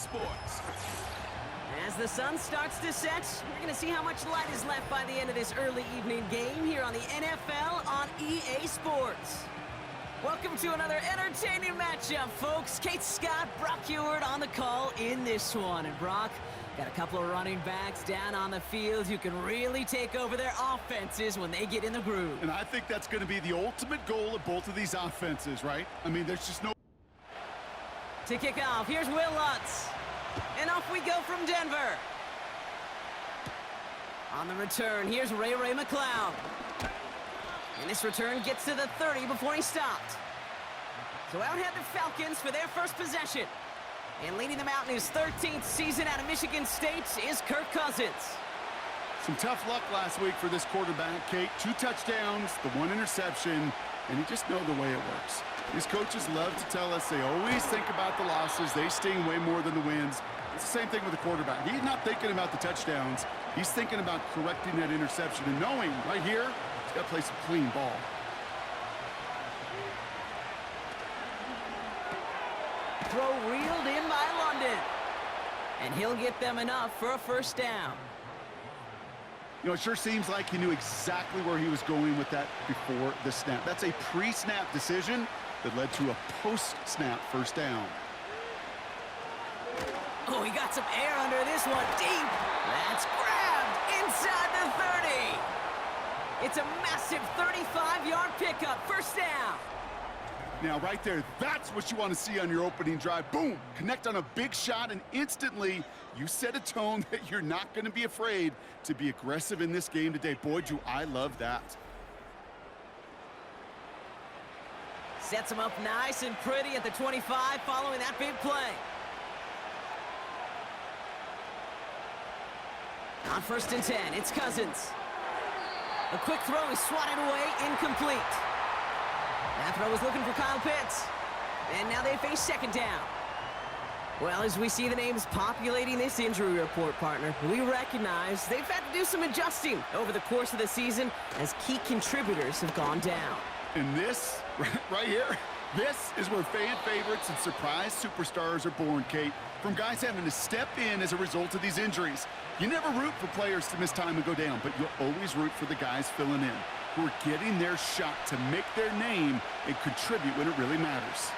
Sports. As the sun starts to set, we're going to see how much light is left by the end of this early evening game here on the NFL on EA Sports. Welcome to another entertaining matchup, folks. Kate Scott, Brock Ewart on the call in this one. And Brock, got a couple of running backs down on the field who can really take over their offenses when they get in the groove. And I think that's going to be the ultimate goal of both of these offenses, right? I mean, there's just no... To kick off, here's Will Lutz. And off we go from Denver. On the return, here's Ray McLeod. And this return gets to the 30 before he stopped. So out head the Falcons for their first possession. And leading them out in his 13th season out of Michigan State is Kirk Cousins. Some tough luck last week for this quarterback, Kate. 2 touchdowns, the 1 interception, and you just know the way it works. These coaches love to tell us they always think about the losses. They sting way more than the wins. It's the same thing with the quarterback. He's not thinking about the touchdowns. He's thinking about correcting that interception and knowing right here, he's got to play some clean ball. Throw reeled in by London. And he'll get them enough for a first down. You know, it sure seems like he knew exactly where he was going with that before the snap. That's a pre-snap decision that led to a post-snap first down. Oh, he got some air under this one. Deep. That's grabbed inside the 30. It's a massive 35-yard pickup. First down. Now, right there, that's what you want to see on your opening drive. Boom! Connect on a big shot, and instantly you set a tone that you're not going to be afraid to be aggressive in this game today. Boy, do I love that. Sets him up nice and pretty at the 25 following that big play. On 1st and 10, it's Cousins. A quick throw is swatted away, incomplete. That throw was looking for Kyle Pitts. And now they face second down. Well, as we see the names populating this injury report, partner, we recognize they've had to do some adjusting over the course of the season as key contributors have gone down. And this, right here, this is where fan favorites and surprise superstars are born, Kate. From guys having to step in as a result of these injuries. You never root for players to miss time and go down, but you'll always root for the guys filling in, who are getting their shot to make their name and contribute when it really matters.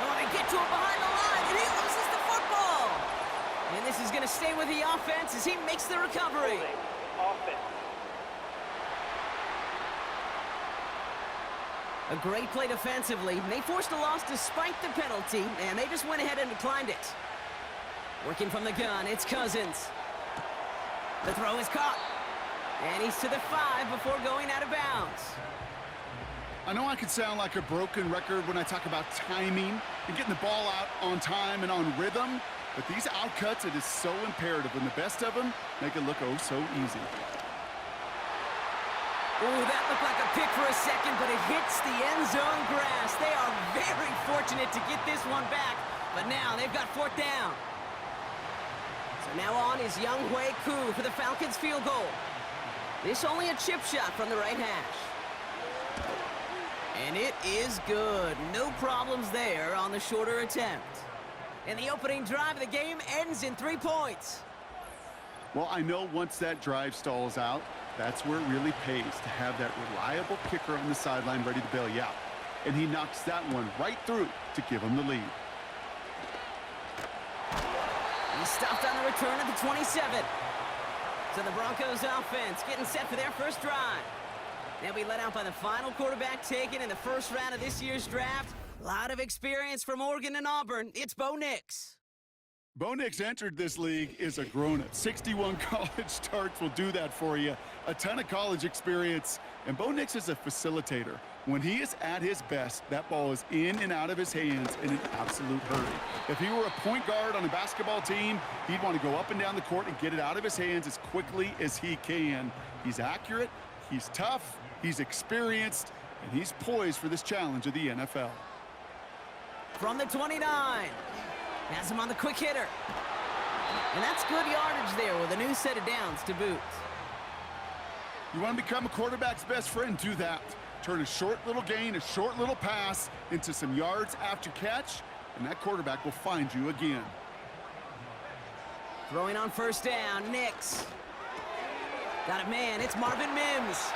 Oh, they get to him behind the line, and he loses the football. And this is going to stay with the offense as he makes the recovery. Offense. A great play defensively. They forced a loss despite the penalty, and they just went ahead and declined it. Working from the gun, it's Cousins. The throw is caught. And he's to the 5 before going out of bounds. I know I can sound like a broken record when I talk about timing and getting the ball out on time and on rhythm, but these outcuts, it is so imperative, and the best of them make it look oh so easy. Ooh, that looked like a pick for a second, but it hits the end zone grass. They are very fortunate to get this one back, but now they've got 4th down. So now on is Younghoe Koo for the Falcons field goal. This only a chip shot from the right hash. And it is good. No problems there on the shorter attempt. And the opening drive of the game ends in 3 points. Well, I know once that drive stalls out, that's where it really pays to have that reliable kicker on the sideline ready to bail you out. And he knocks that one right through to give him the lead. He stopped on the return at the 27. So the Broncos offense getting set for their first drive. They'll be let out by the final quarterback taken in the first round of this year's draft. A lot of experience from Oregon and Auburn. It's Bo Nix. Bo Nix entered this league as a grown-up. 61 college starts will do that for you. A ton of college experience. And Bo Nix is a facilitator. When he is at his best, that ball is in and out of his hands in an absolute hurry. If he were a point guard on a basketball team, he'd want to go up and down the court and get it out of his hands as quickly as he can. He's accurate, he's tough, he's experienced, and he's poised for this challenge of the NFL. From the 29. Has him on the quick hitter. And that's good yardage there with a new set of downs to boot. You want to become a quarterback's best friend? Do that. Turn a short little gain, a short little pass into some yards after catch, and that quarterback will find you again. Throwing on first down, Nix. Got a man, it's Marvin Mims.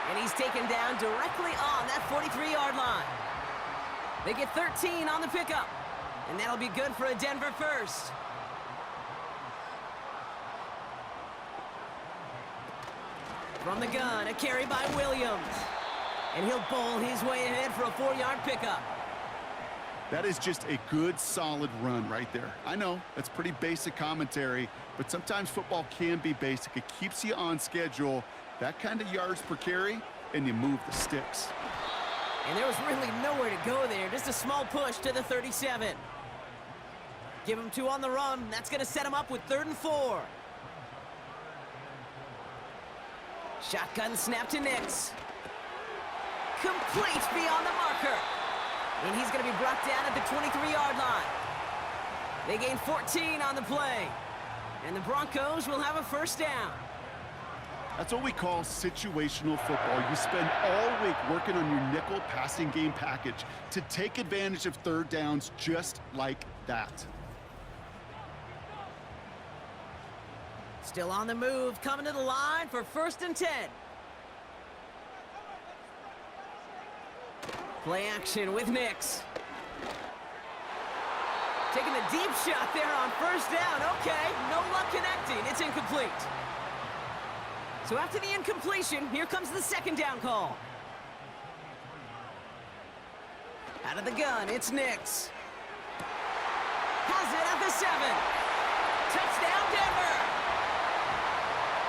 And he's taken down directly on that 43-yard line. They get 13 on the pickup, and that'll be good for a Denver first. From the gun, a carry by Williams. And he'll bowl his way ahead for a 4-yard pickup. That is just a good, solid run right there. I know, that's pretty basic commentary, but sometimes football can be basic. It keeps you on schedule, that kind of yards per carry, and you move the sticks. And there was really nowhere to go there. Just a small push to the 37. Give him 2 on the run. That's going to set him up with 3rd and 4. Shotgun snap to Nix. Complete beyond the marker. And he's going to be brought down at the 23-yard line. They gain 14 on the play. And the Broncos will have a first down. That's what we call situational football. You spend all week working on your nickel passing game package to take advantage of 3rd downs just like that. Still on the move, coming to the line for 1st and 10. Play action with Nix. Taking the deep shot there on 1st down. Okay, no luck connecting. It's incomplete. So after the incompletion, here comes the 2nd down call. Out of the gun, it's Nix. Has it at the 7. Touchdown, Denver.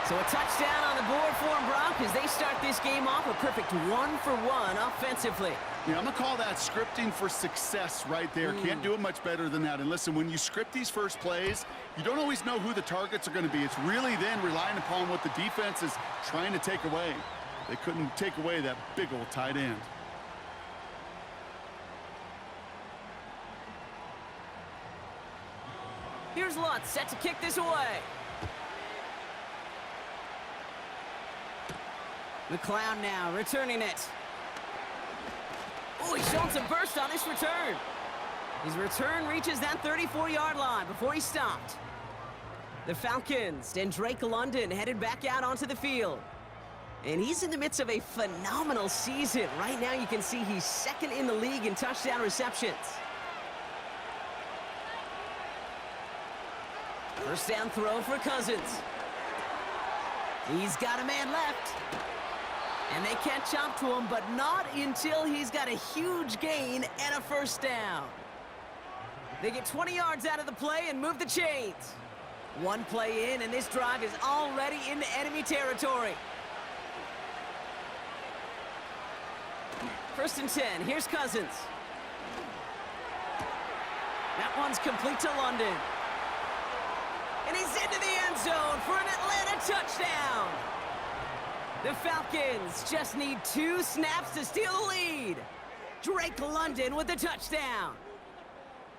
So a touchdown on the board for them, Brock, as they start this game off a perfect 1-for-1 offensively. Yeah, I'm going to call that scripting for success right there. Can't do it much better than that. And listen, when you script these first plays, you don't always know who the targets are going to be. It's really then relying upon what the defense is trying to take away. They couldn't take away that big old tight end. Here's Lutz set to kick this away. McLeod now returning it. Oh, he's showing some burst on this return. His return reaches that 34-yard line before he's stopped. The Falcons and Drake London headed back out onto the field. And he's in the midst of a phenomenal season. Right now you can see he's 2nd in the league in touchdown receptions. First down throw for Cousins. He's got a man left. And they catch up to him, but not until he's got a huge gain and a 1st down. They get 20 yards out of the play and move the chains. 1 play in, and this drive is already into enemy territory. 1st and 10. Here's Cousins. That one's complete to London. And he's into the end zone for an Atlanta touchdown. The Falcons just need 2 snaps to steal the lead. Drake London with the touchdown.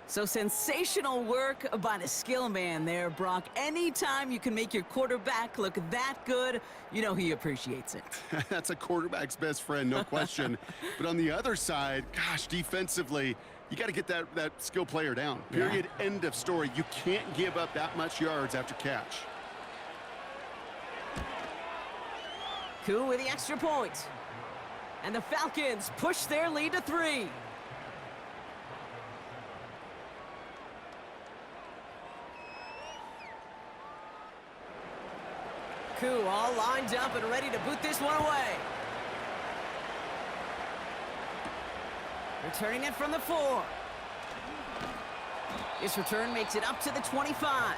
So sensational work by the skill man there, Brock. Anytime you can make your quarterback look that good, you know he appreciates it. That's a quarterback's best friend, no question. But on the other side, gosh, defensively, you got to get that skill player down. Period. Yeah. End of story. You can't give up that much yards after catch. Koo with the extra point. And the Falcons push their lead to 3. Koo all lined up and ready to boot this one away. Returning it from the 4. This return makes it up to the 25.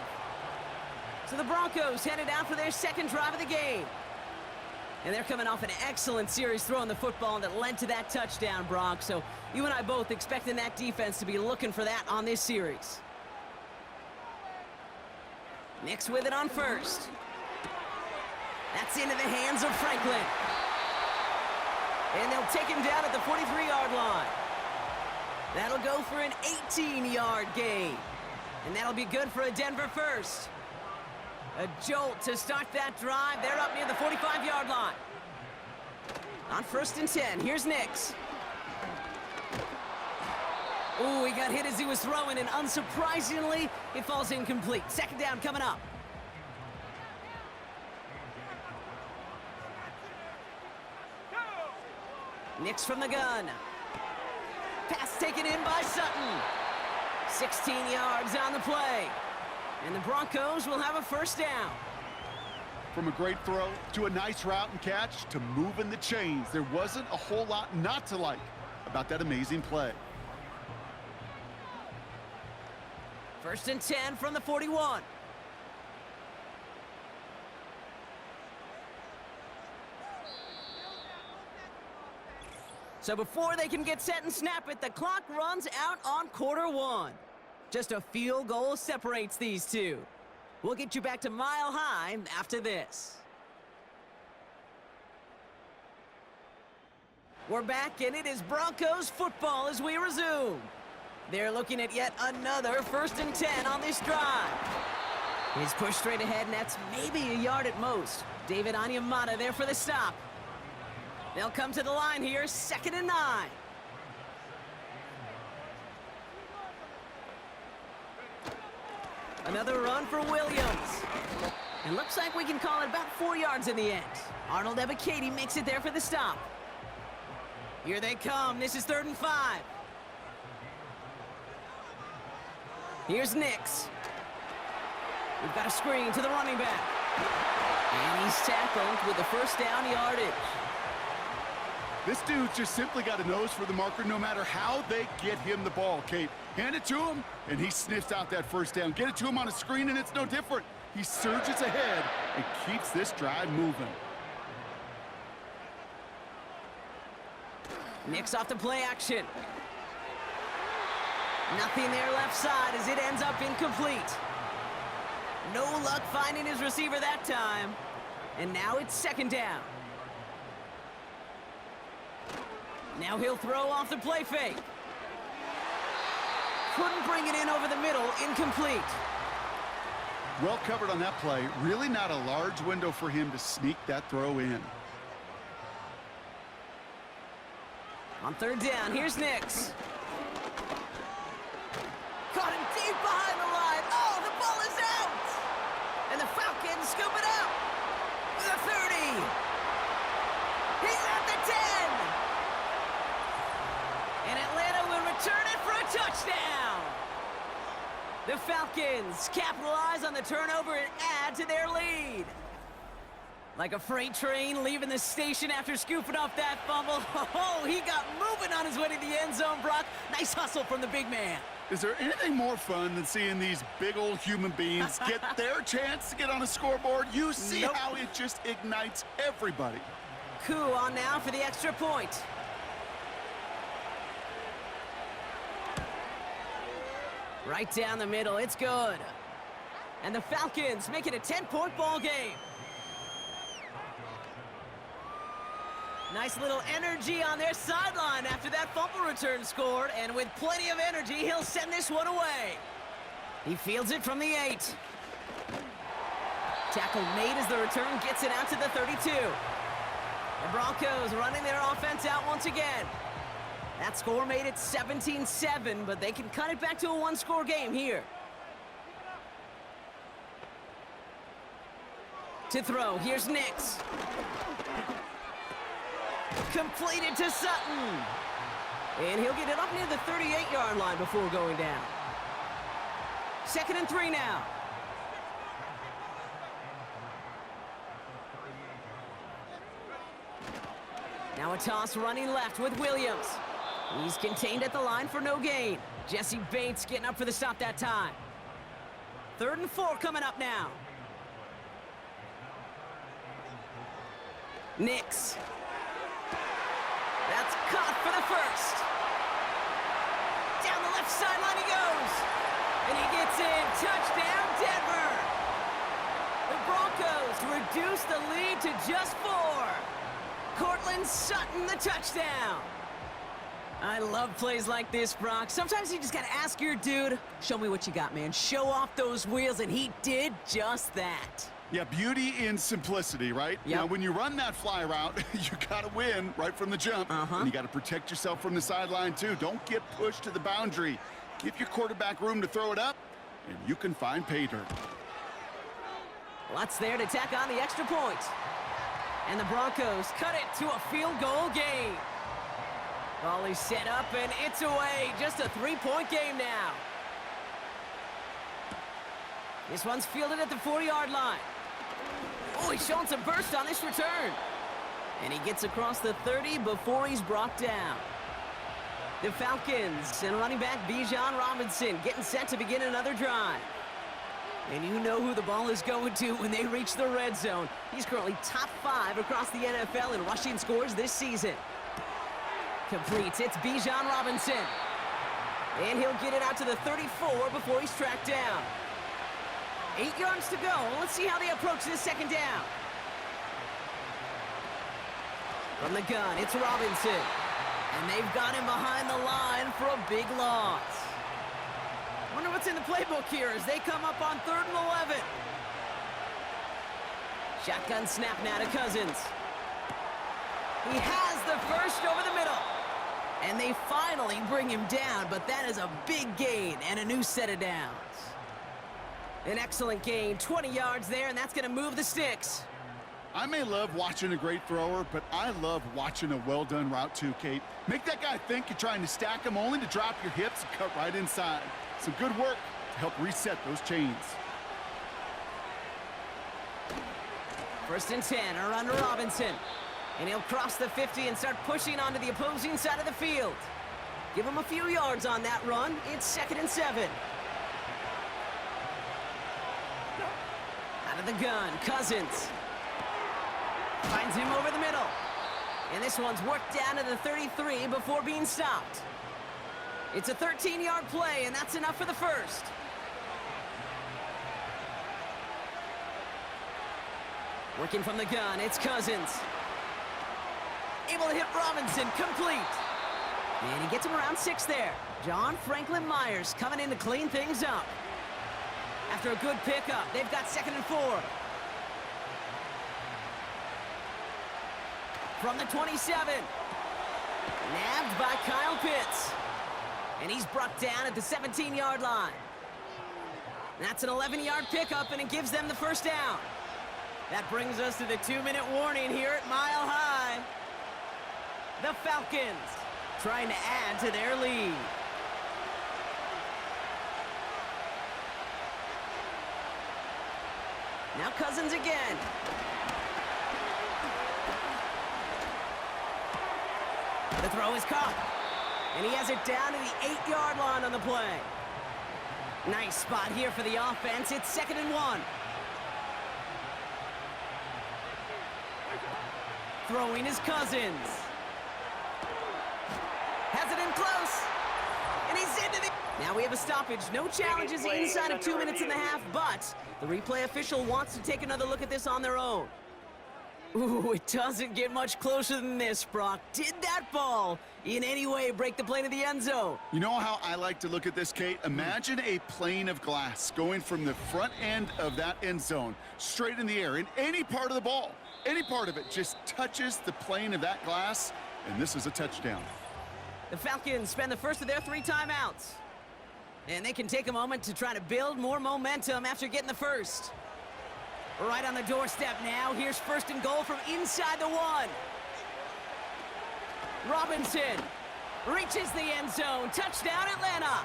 So the Broncos headed out for their 2nd drive of the game. And they're coming off an excellent series throwing the football that led to that touchdown, Brock. So you and I both expecting that defense to be looking for that on this series. Nix with it on 1st. That's into the hands of Franklin. And they'll take him down at the 43-yard line. That'll go for an 18-yard gain. And that'll be good for a Denver first. A jolt to start that drive. They're up near the 45-yard line. On 1st and 10, here's Nix. Ooh, he got hit as he was throwing, and unsurprisingly, it falls incomplete. 2nd down coming up. Nix from the gun. Pass taken in by Sutton. 16 yards on the play. And the Broncos will have a 1st down. From a great throw to a nice route and catch to moving the chains, there wasn't a whole lot not to like about that amazing play. 1st and 10 from the 41. So before they can get set and snap it, the clock runs out on Q1. Just a field goal separates these two. We'll get you back to Mile High after this. We're back, and it is Broncos football as we resume. They're looking at yet another 1st and 10 on this drive. He's pushed straight ahead, and that's maybe a yard at most. David Onyemata there for the stop. They'll come to the line here, 2nd and 9. Another run for Williams. It looks like we can call it about 4 yards in the end. Arnold Ebiketie makes it there for the stop. Here they come. This is 3rd and 5. Here's Nix. We've got a screen to the running back. And he's tackled with the 1st down yardage. This dude just simply got a nose for the marker no matter how they get him the ball, Kate. Hand it to him, and he sniffs out that 1st down. Get it to him on a screen, and it's no different. He surges ahead and keeps this drive moving. Nix off the play action. Nothing there left side as it ends up incomplete. No luck finding his receiver that time. And now it's 2nd down. Now he'll throw off the play fake. Couldn't bring it in over the middle, incomplete. Well covered on that play. Really not a large window for him to sneak that throw in. On 3rd down, here's Nix. Caught him deep behind the line. Oh, the ball is out! And the Falcons scoop it up. The 30. He's at the 10. And Atlanta will return it for a touchdown. The Falcons capitalize on the turnover and add to their lead. Like a freight train leaving the station after scooping off that fumble. Oh, he got moving on his way to the end zone, Brock. Nice hustle from the big man. Is there anything more fun than seeing these big old human beings get their chance to get on a scoreboard? You see how it just ignites everybody. Coup on now for the extra point. Right down the middle, it's good. And the Falcons make it a 10-point ball game. Nice little energy on their sideline after that fumble return scored, and with plenty of energy, he'll send this one away. He fields it from the 8. Tackle made as the return gets it out to the 32. The Broncos running their offense out once again. That score made it 17-7, but they can cut it back to a one-score game here. To throw, here's Nix. Completed to Sutton. And he'll get it up near the 38-yard line before going down. 2nd and 3 now. Now a toss running left with Williams. He's contained at the line for no gain. Jesse Bates getting up for the stop that time. 3rd and 4 coming up now. Nix. That's caught for the 1st. Down the left sideline he goes. And he gets in. Touchdown, Denver. The Broncos reduce the lead to just 4. Cortland Sutton, the touchdown. I love plays like this, Brock. Sometimes you just got to ask your dude, show me what you got, man. Show off those wheels, and he did just that. Yeah, beauty in simplicity, right? Yep. Now, when you run that fly route, you got to win right from the jump. And you got to protect yourself from the sideline, too. Don't get pushed to the boundary. Give your quarterback room to throw it up, and you can find pay dirt. Lots there to tack on the extra point. And the Broncos cut it to a field goal game. Ball is set up, and it's away. Just a 3-point game now. This one's fielded at the 4-yard line. Oh, he's showing some burst on this return. And he gets across the 30 before he's brought down. The Falcons and running back Bijan Robinson getting set to begin another drive. And you know who the ball is going to when they reach the red zone. He's currently top 5 across the NFL in rushing scores this season. Completes. It's Bijan Robinson. And he'll get it out to the 34 before he's tracked down. 8 yards to go. Let's see how they approach this second down. From the gun, it's Robinson. And they've got him behind the line for a big loss. Wonder what's in the playbook here as they come up on 3rd and 11. Shotgun snap now to Cousins. He has the first over the middle. And they finally bring him down, but that is a big gain and a new set of downs. An excellent gain, 20 yards there, and that's going to move the sticks. I may love watching a great thrower, but I love watching a well-done route too, Kate. Make that guy think you're trying to stack him only to drop your hips and cut right inside. Some good work to help reset those chains. 1st and 10, a run to Robinson. And he'll cross the 50 and start pushing onto the opposing side of the field. Give him a few yards on that run. It's 2nd and 7. Out of the gun, Cousins. Finds him over the middle. And this one's worked down to the 33 before being stopped. It's a 13-yard play, and that's enough for the first. Working from the gun, it's Cousins. Able to hit Robinson, complete. And he gets him around 6 there. John Franklin Myers coming in to clean things up. After a good pickup, they've got 2nd and 4. From the 27. Nabbed by Kyle Pitts. And he's brought down at the 17-yard line. That's an 11-yard pickup, and it gives them the first down. That brings us to the 2-minute warning here at Mile High. The Falcons trying to add to their lead. Now Cousins again. The throw is caught. And he has it down to the 8-yard line on the play. Nice spot here for the offense. It's 2nd and 1. Throwing is Cousins. Has it in close. And he's into the... Now we have a stoppage. No challenges inside of 2 minutes and a half, but the replay official wants to take another look at this on their own. Ooh, it doesn't get much closer than this, Brock. Did that ball in any way break the plane of the end zone? You know how I like to look at this, Kate? Imagine a plane of glass going from the front end of that end zone straight in the air, and any part of the ball, any part of it just touches the plane of that glass, and this is a touchdown. The Falcons spend the first of their 3 timeouts. And they can take a moment to try to build more momentum after getting the first. Right on the doorstep now. Here's 1st and goal from inside the 1. Robinson reaches the end zone. Touchdown, Atlanta.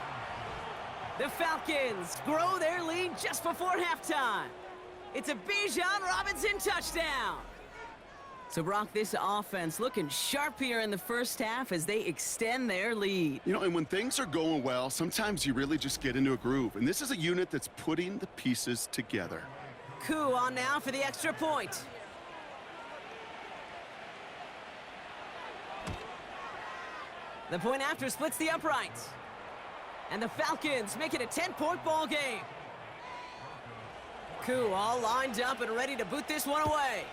The Falcons grow their lead just before halftime. It's a Bijan Robinson touchdown. So, Brock, this offense looking sharp here in the first half as they extend their lead. You know, and when things are going well, sometimes you really just get into a groove. And this is a unit that's putting the pieces together. Coup on now for the extra point. The point after splits the uprights. And the Falcons make it a 10-point ball game. Coup all lined up and ready to boot this one away.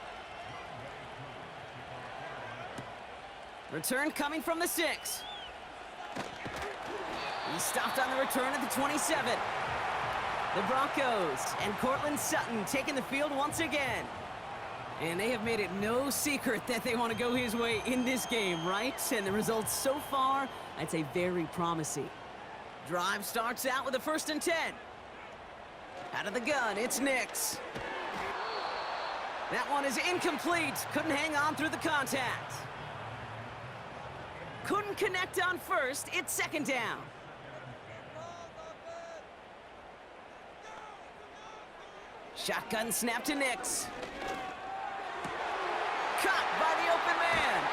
Return coming from the 6. He stopped on the return at the 27. The Broncos and Cortland Sutton taking the field once again. And they have made it no secret that they want to go his way in this game, right? And the results so far, I'd say very promising. Drive starts out with a 1st and 10. Out of the gun, it's Nix. That one is incomplete. Couldn't hang on through the contact. Couldn't connect on 1st. It's 2nd down. Shotgun snap to Nix. Caught by the open man.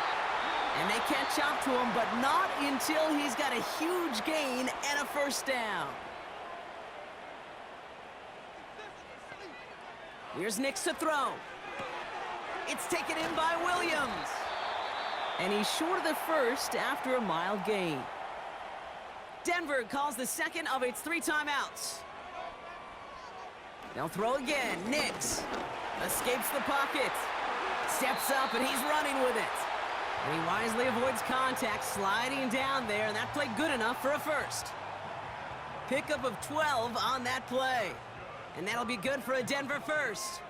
And they catch up to him, but not until he's got a huge gain and a 1st down. Here's Nix to throw. It's taken in by Williams. And he's short of the 1st after a mild gain. Denver calls the 2nd of its 3 timeouts. They'll throw again. Nix escapes the pocket. Steps up, and he's running with it. And he wisely avoids contact, sliding down there, and that played good enough for a 1st. Pickup of 12 on that play. And that'll be good for a Denver 1st.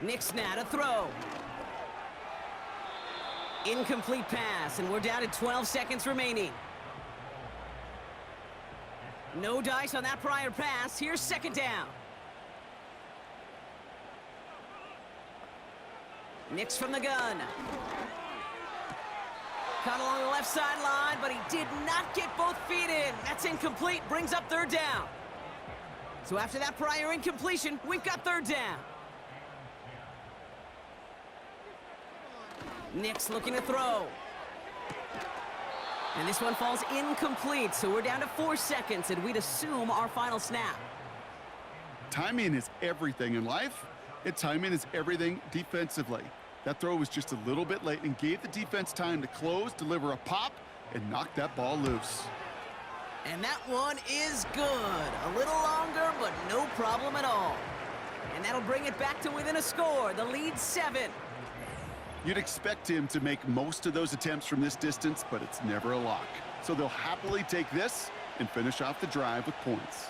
Nix now to throw. Incomplete pass, and we're down to 12 seconds remaining. No dice on that prior pass. Here's 2nd down. Nix from the gun. Caught along the left sideline, but he did not get both feet in. That's incomplete, brings up 3rd down. So after that prior incompletion, we've got 3rd down. Nix looking to throw. And this one falls incomplete, so we're down to 4 seconds, and we'd assume our final snap. Timing is everything in life, and timing is everything defensively. That throw was just a little bit late and gave the defense time to close, deliver a pop, and knock that ball loose. And that one is good. A little longer, but no problem at all. And that'll bring it back to within a score. The lead's 7. You'd expect him to make most of those attempts from this distance, but it's never a lock. So they'll happily take this and finish off the drive with points.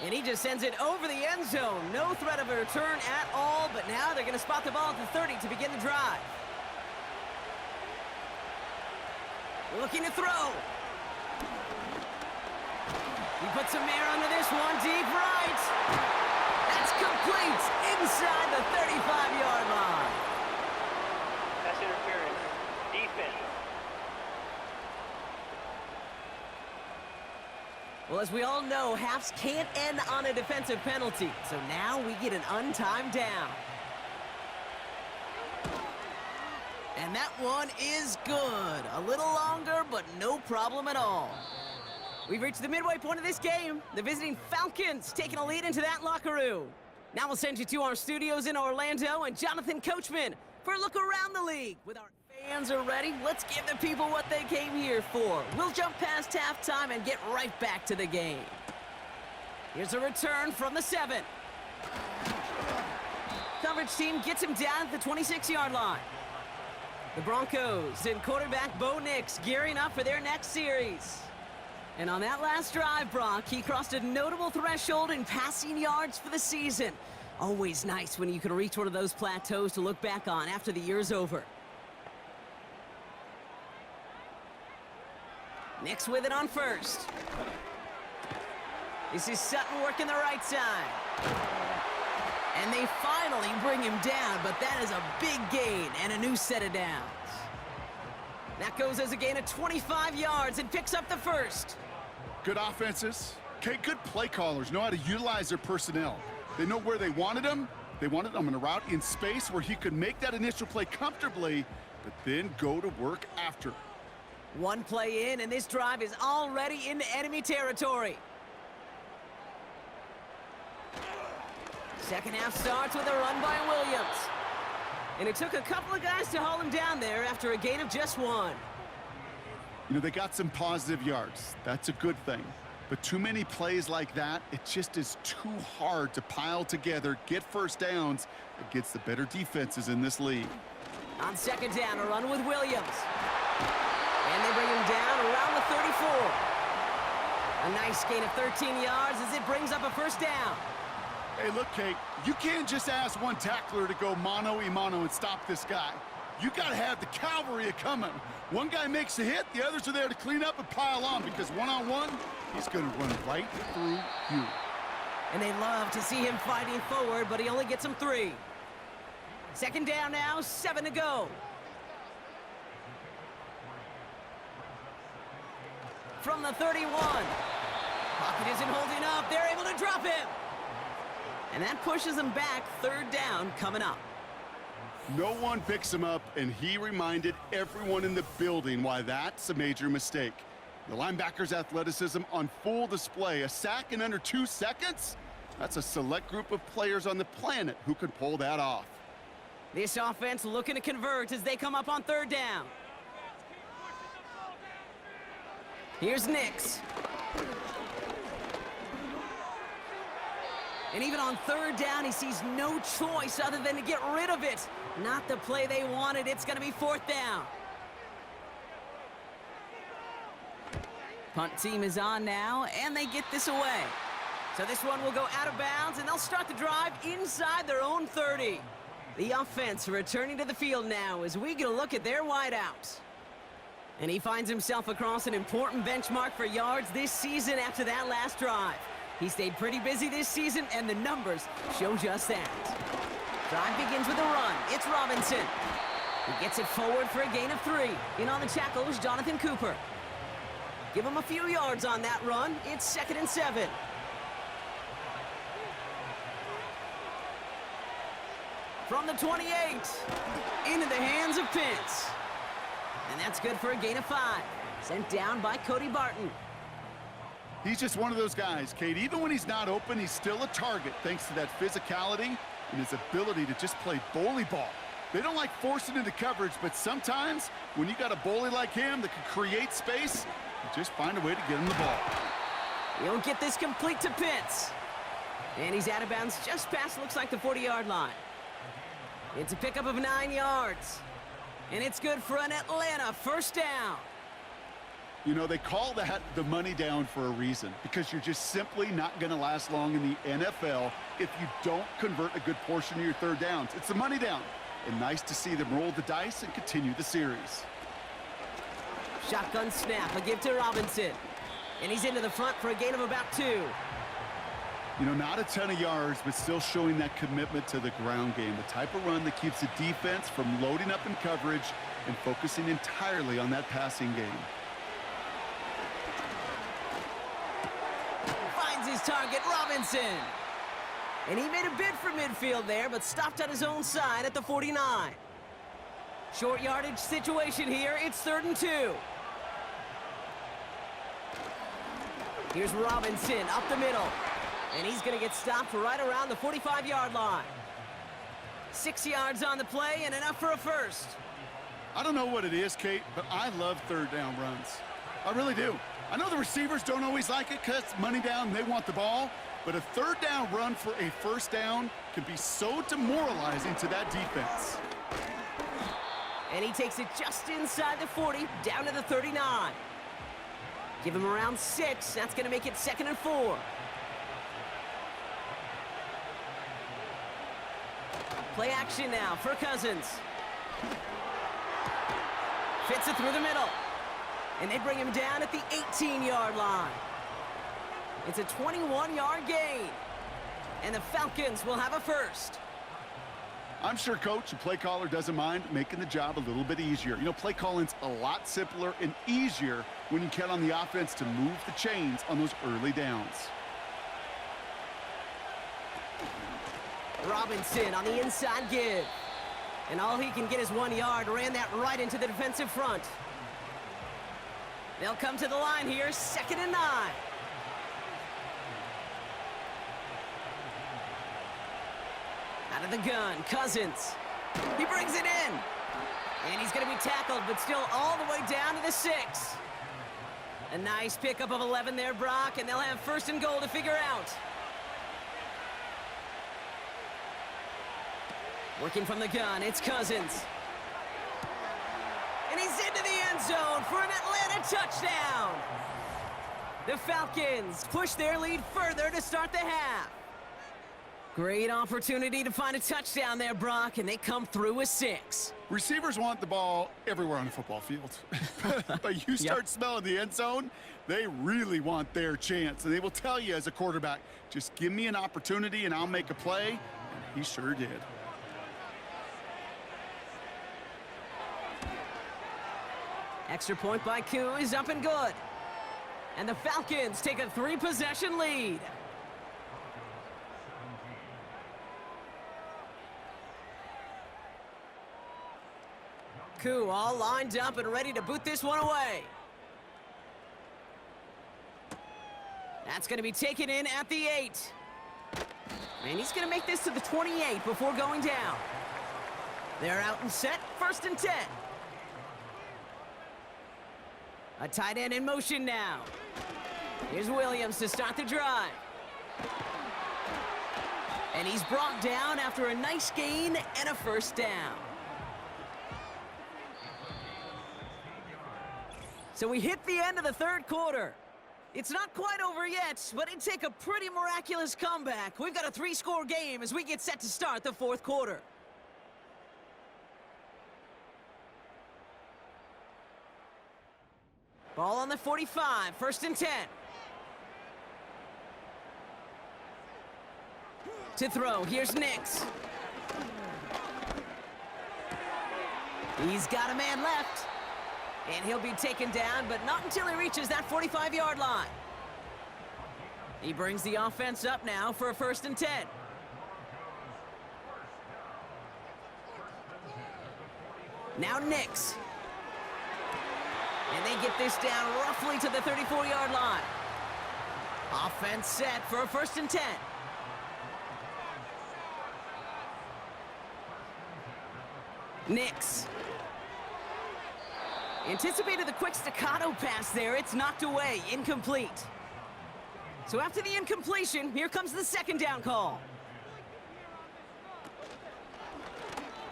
And he just sends it over the end zone. No threat of a return at all, but now they're going to spot the ball at the 30 to begin the drive. Looking to throw. He puts some air under this one, deep right. That's complete inside the 35-yard line. Pass interference. Defense. Well, as we all know, halves can't end on a defensive penalty. So now we get an untimed down. And that one is good. A little longer, but no problem at all. We've reached the midway point of this game. The visiting Falcons taking a lead into that locker room. Now we'll send you to our studios in Orlando and Jonathan Coachman for a look around the league. With our fans are ready, let's give the people what they came here for. We'll jump past halftime and get right back to the game. Here's a return from the 7. Coverage team gets him down at the 26-yard line. The Broncos and quarterback Bo Nix gearing up for their next series. And on that last drive, Brock, he crossed a notable threshold in passing yards for the season. Always nice when you can reach one of those plateaus to look back on after the year's over. Nix with it on 1st. This is Sutton working the right side. And they finally bring him down, but that is a big gain and a new set of downs. That goes as a gain of 25 yards and picks up the 1st. Good offenses. Okay, good play callers know how to utilize their personnel. They know where they wanted him. They wanted him in a route in space where he could make that initial play comfortably, but then go to work after. One play in, and this drive is already into enemy territory. Second half starts with a run by Williams. And it took a couple of guys to haul him down there after a gain of just 1. You know, they got some positive yards. That's a good thing. But too many plays like that, it just is too hard to pile together, get first downs against the better defenses in this league. On 2nd down, a run with Williams. And they bring him down around the 34. A nice gain of 13 yards as it brings up a first down. Hey, look, Kate, you can't just ask one tackler to go mano-a-mano and stop this guy. You got to have the cavalry coming. One guy makes a hit, the others are there to clean up and pile on, because one-on-one, he's going to run right through you. And they love to see him fighting forward, but he only gets them 3. Second down now, 7 to go. From the 31. Pocket isn't holding up. They're able to drop him. And that pushes him back. Third down coming up. No one picks him up, and he reminded everyone in the building why that's a major mistake. The linebacker's athleticism on full display. A sack in under 2 seconds? That's a select group of players on the planet who could pull that off. This offense looking to convert as they come up on third down. Here's Nix. And even on third down, he sees no choice other than to get rid of it. Not the play they wanted. It's going to be fourth down. Punt team is on now, and they get this away. So this one will go out of bounds, and they'll start the drive inside their own 30. The offense returning to the field now as we get a look at their wideouts. And he finds himself across an important benchmark for yards this season after that last drive. He stayed pretty busy this season, and the numbers show just that. Drive begins with a run. It's Robinson. He gets it forward for a gain of 3. In on the tackle is Jonathan Cooper. Give him a few yards on that run. It's 2nd and 7. From the 28, into the hands of Pitts. And that's good for a gain of 5. Sent down by Cody Barton. He's just one of those guys, Kate. Even when he's not open, he's still a target thanks to that physicality and his ability to just play bully ball. They don't like forcing into coverage, but sometimes when you got a bully like him that can create space, you just find a way to get him the ball. You don't get this complete to Pitts. And he's out of bounds just past, looks like, the 40-yard line. It's a pickup of 9 yards. And it's good for an Atlanta first down. You know, they call that the money down for a reason, because you're just simply not going to last long in the NFL if you don't convert a good portion of your third downs. It's the money down. And nice to see them roll the dice and continue the series. Shotgun snap, a give to Robinson. And he's into the front for a gain of about 2. You know, not a ton of yards, but still showing that commitment to the ground game. The type of run that keeps the defense from loading up in coverage and focusing entirely on that passing game. Finds his target, Robinson. And he made a bid for midfield there, but stopped on his own side at the 49. Short yardage situation here. It's 3rd and 2. Here's Robinson up the middle. And he's going to get stopped right around the 45-yard line. 6 yards on the play and enough for a first. I don't know what it is, Kate, but I love third down runs. I really do. I know the receivers don't always like it because it's money down and they want the ball, but a third down run for a first down can be so demoralizing to that defense. And he takes it just inside the 40, down to the 39. Give him around 6. That's going to make it 2nd and 4. Play action now for Cousins. Fits it through the middle. And they bring him down at the 18-yard line. It's a 21-yard gain. And the Falcons will have a first. I'm sure coach and play caller doesn't mind making the job a little bit easier. You know, play calling's a lot simpler and easier when you count on the offense to move the chains on those early downs. Robinson on the inside give. And all he can get is 1 yard. Ran that right into the defensive front. They'll come to the line here, 2nd and 9. Out of the gun, Cousins. He brings it in. And he's going to be tackled, but still all the way down to the 6. A nice pickup of 11 there, Brock, and they'll have 1st and goal to figure out. Working from the gun, it's Cousins. And he's into the end zone for an Atlanta touchdown. The Falcons push their lead further to start the half. Great opportunity to find a touchdown there, Brock, and they come through with 6. Receivers want the ball everywhere on a football field. But you start smelling the end zone, they really want their chance. And they will tell you as a quarterback, just give me an opportunity and I'll make a play. And he sure did. Extra point by Koo is up and good. And the Falcons take a 3-possession lead. Koo all lined up and ready to boot this one away. That's going to be taken in at the 8. And he's going to make this to the 28 before going down. They're out and set, 1st and 10. A tight end in motion now. Here's Williams to start the drive. And he's brought down after a nice gain and a 1st down. So we hit the end of the 3rd quarter. It's not quite over yet, but it'd take a pretty miraculous comeback. We've got a 3-score game as we get set to start the 4th quarter. Ball on the 45, 1st and 10. To throw, here's Nix. He's got a man left. And he'll be taken down, but not until he reaches that 45-yard line. He brings the offense up now for a 1st and 10. Now Nix. And they get this down roughly to the 34-yard line. Offense set for a 1st and 10. Nix. Anticipated the quick staccato pass there. It's knocked away, incomplete. So after the incompletion, here comes the 2nd down call.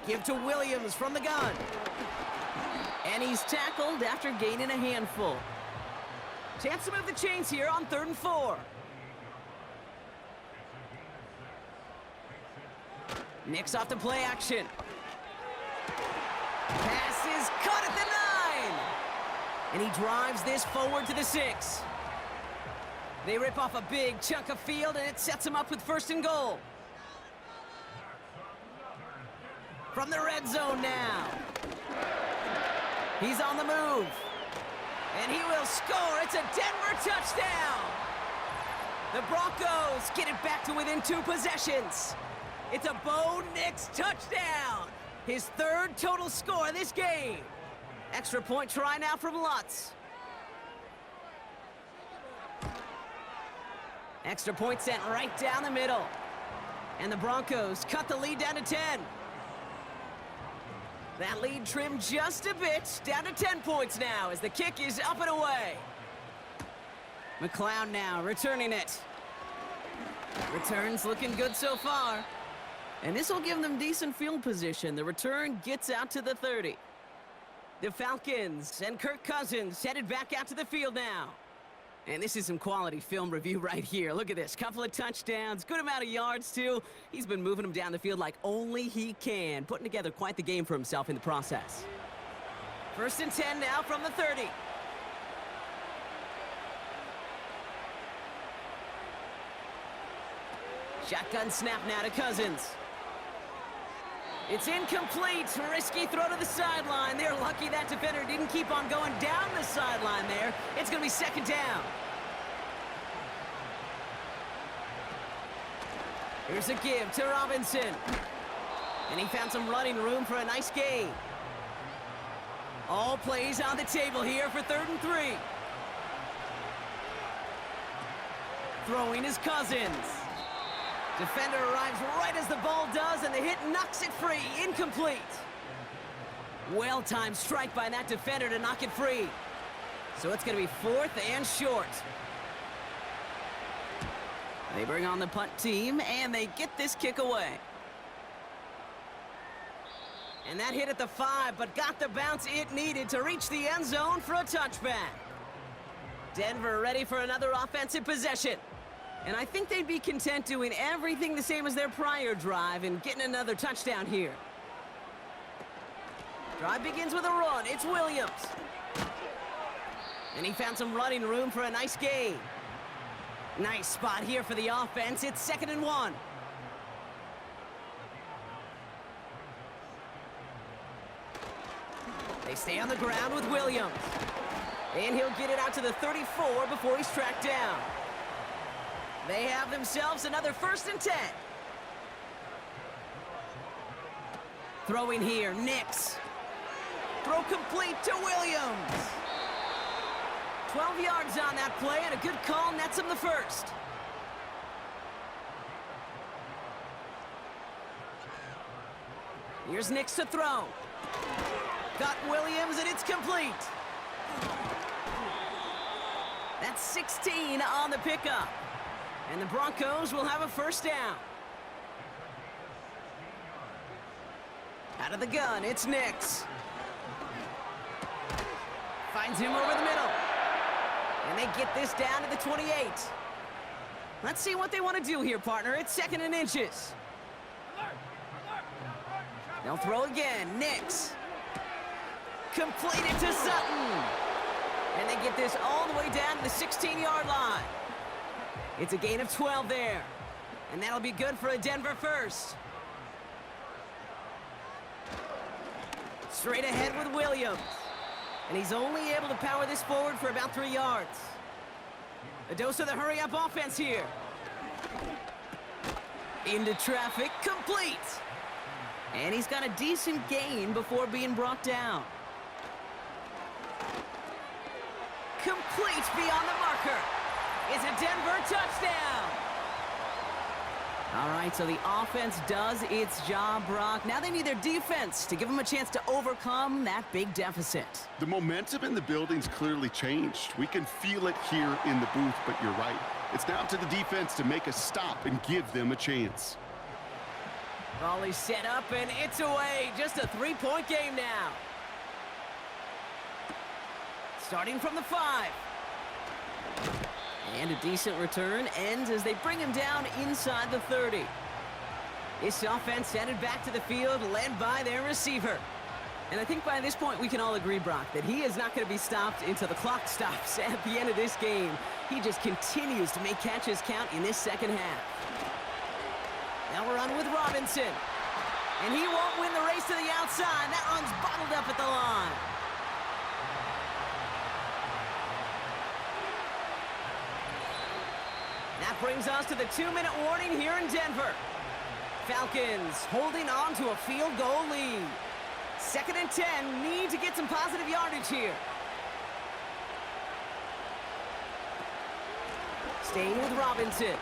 Give to Williams from the gun. And he's tackled after gaining a handful. Chance to move the chains here on 3rd and 4. Nix off the play action. Pass is caught at the 9. And he drives this forward to the 6. They rip off a big chunk of field, and it sets him up with 1st and goal. From the red zone now. He's on the move. And he will score. It's a Denver touchdown. The Broncos get it back to within 2 possessions. It's a Bo Nix touchdown. His 3rd total score of this game. Extra point try now from Lutz. Extra point sent right down the middle. And the Broncos cut the lead down to 10. That lead trimmed just a bit, down to 10 points now as the kick is up and away. McLeod now returning it. Returns looking good so far. And this will give them decent field position. The return gets out to the 30. The Falcons and Kirk Cousins headed back out to the field now. And this is some quality film review right here. Look at this. Couple of touchdowns, good amount of yards, too. He's been moving them down the field like only he can, putting together quite the game for himself in the process. 1st and 10 now from the 30. Shotgun snap now to Cousins. It's incomplete. Risky throw to the sideline. They're lucky that defender didn't keep on going down the sideline there. It's going to be 2nd down. Here's a give to Robinson. And he found some running room for a nice gain. All plays on the table here for 3rd and 3. Throwing is Cousins. Defender arrives right as the ball does, and the hit knocks it free. Incomplete. Well-timed strike by that defender to knock it free. So it's going to be 4th and short. They bring on the punt team, and they get this kick away. And that hit at the 5, but got the bounce it needed to reach the end zone for a touchback. Denver ready for another offensive possession. And I think they'd be content doing everything the same as their prior drive and getting another touchdown here. Drive begins with a run. It's Williams. And he found some running room for a nice gain. Nice spot here for the offense. It's 2nd and 1. They stay on the ground with Williams. And he'll get it out to the 34 before he's tracked down. They have themselves another 1st and 10. Throwing here, Nix. Throw complete to Williams. 12 yards on that play, and a good call nets him the 1st. Here's Nix to throw. Got Williams, and it's complete. That's 16 on the pickup. And the Broncos will have a 1st down. Out of the gun, it's Nix. Finds him over the middle. And they get this down to the 28. Let's see what they want to do here, partner. It's 2nd and inches. They'll throw again. Nix. Completed to Sutton. And they get this all the way down to the 16-yard line. It's a gain of 12 there. And that'll be good for a Denver 1st. Straight ahead with Williams. And he's only able to power this forward for about 3 yards. A dose of the hurry-up offense here. Into traffic, complete. And he's got a decent gain before being brought down. Complete beyond the marker. It's a Denver touchdown. All right, so the offense does its job, Brock. Now they need their defense to give them a chance to overcome that big deficit. The momentum in the building's clearly changed. We can feel it here in the booth, but you're right. It's now to the defense to make a stop and give them a chance. Volley set up, and it's away. Just a 3-point game now. Starting from the 5. And a decent return ends as they bring him down inside the 30. This offense headed back to the field, led by their receiver. And I think by this point we can all agree, Brock, that he is not going to be stopped until the clock stops at the end of this game. He just continues to make catches count in this 2nd half. Now we're on with Robinson. And he won't win the race to the outside. That one's bottled up at the line. That brings us to the 2-minute warning here in Denver. Falcons holding on to a field goal lead. 2nd and 10, need to get some positive yardage here. Staying with Robinson.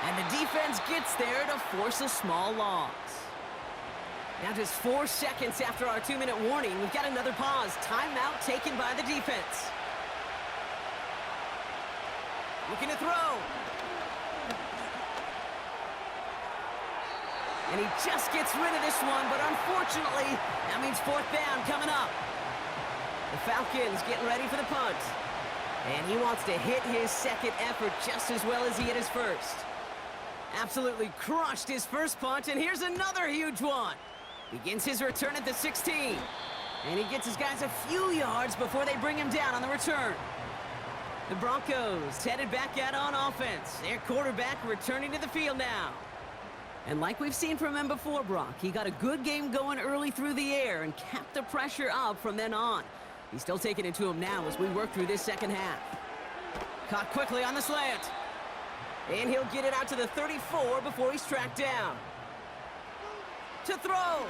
And the defense gets there to force a small loss. Now just 4 seconds after our 2-minute warning, we've got another pause. Timeout taken by the defense. Looking to throw. And he just gets rid of this one, but unfortunately, that means 4th down coming up. The Falcons getting ready for the punt. And he wants to hit his 2nd effort just as well as he hit his 1st. Absolutely crushed his 1st punt, and here's another huge one. Begins his return at the 16. And he gets his guys a few yards before they bring him down on the return. The Broncos headed back out on offense. Their quarterback returning to the field now. And like we've seen from him before, Brock, he got a good game going early through the air and kept the pressure up from then on. He's still taking it to him now as we work through this 2nd half. Caught quickly on the slant. And he'll get it out to the 34 before he's tracked down. To throw.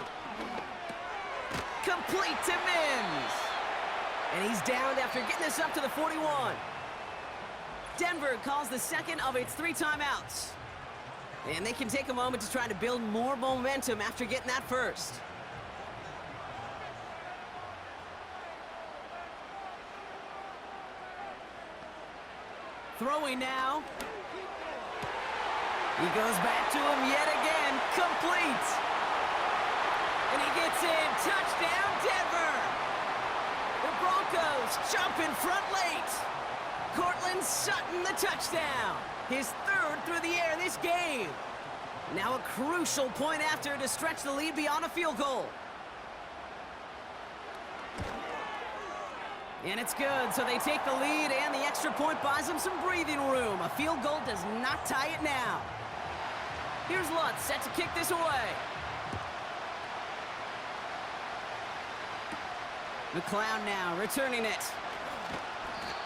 Complete to Mims. And he's downed after getting this up to the 41. Denver calls the 2nd of its 3 timeouts. And they can take a moment to try to build more momentum after getting that 1st. Throwing now. He goes back to him yet again. Complete. And he gets in. Touchdown, Denver. The Broncos jump in front late. Cortland Sutton the touchdown. His third through the air this game. Now a crucial point after to stretch the lead beyond a field goal. And it's good, so they take the lead, and the extra point buys them some breathing room. A field goal does not tie it now. Here's Lutz set to kick this away. McLeod now returning it.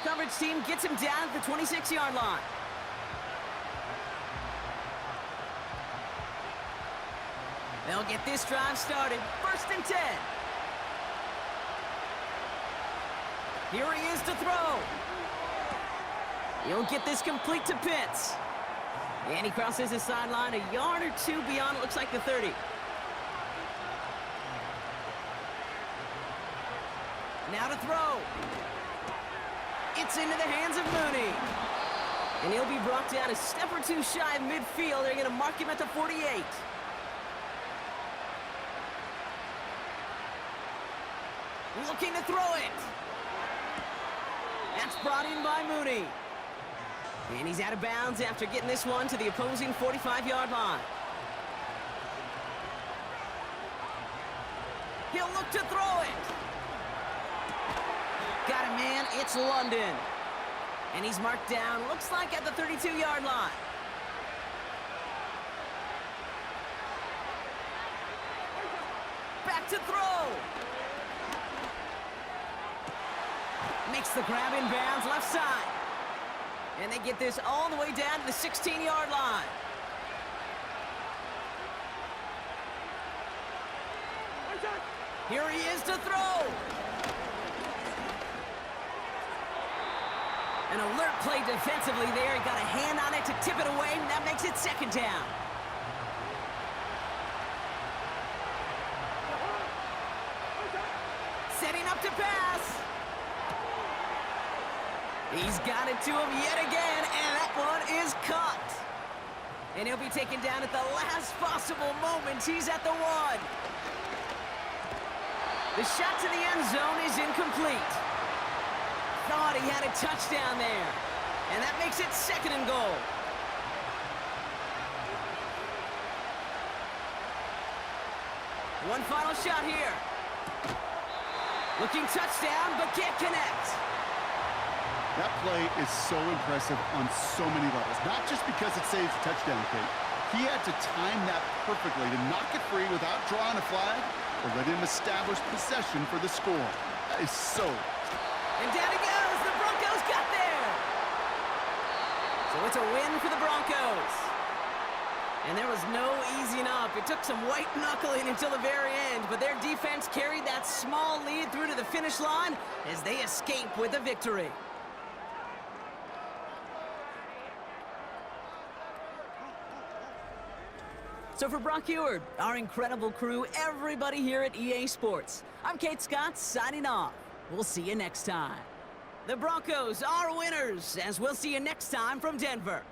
Coverage team gets him down at the 26-yard line. They'll get this drive started. 1st and 10. Here he is to throw. He'll get this complete to Pitts. And he crosses the sideline a yard or two beyond, it looks like the 30. Now to throw. It's into the hands of Mooney. And he'll be brought down a step or two shy of midfield. They're going to mark him at the 48. Looking to throw it. That's brought in by Mooney. And he's out of bounds after getting this one to the opposing 45-yard line. He'll look to throw it. Got him, man. It's London. And he's marked down, looks like at the 32-yard line. Back to throw. Makes the grab in bounds left side. And they get this all the way down to the 16-yard line. Here he is to throw. An alert play defensively there. He got a hand on it to tip it away, and that makes it 2nd down. Setting up to pass. He's got it to him yet again, and that one is caught. And he'll be taken down at the last possible moment. He's at the 1. The shot to the end zone is incomplete. Thought he had a touchdown there. And that makes it 2nd and goal. One final shot here. Looking touchdown, but can't connect. That play is so impressive on so many levels. Not just because it saves a touchdown, Kate. He had to time that perfectly to knock it free without drawing a flag or let him establish possession for the score. That is so. And down he goes. The Broncos got there. So it's a win for the Broncos. And there was no easing up. It took some white knuckling until the very end, but their defense carried that small lead through to the finish line as they escape with a victory. So for Brock Eward, our incredible crew, everybody here at EA Sports, I'm Kate Scott signing off. We'll see you next time. The Broncos are winners, as we'll see you next time from Denver.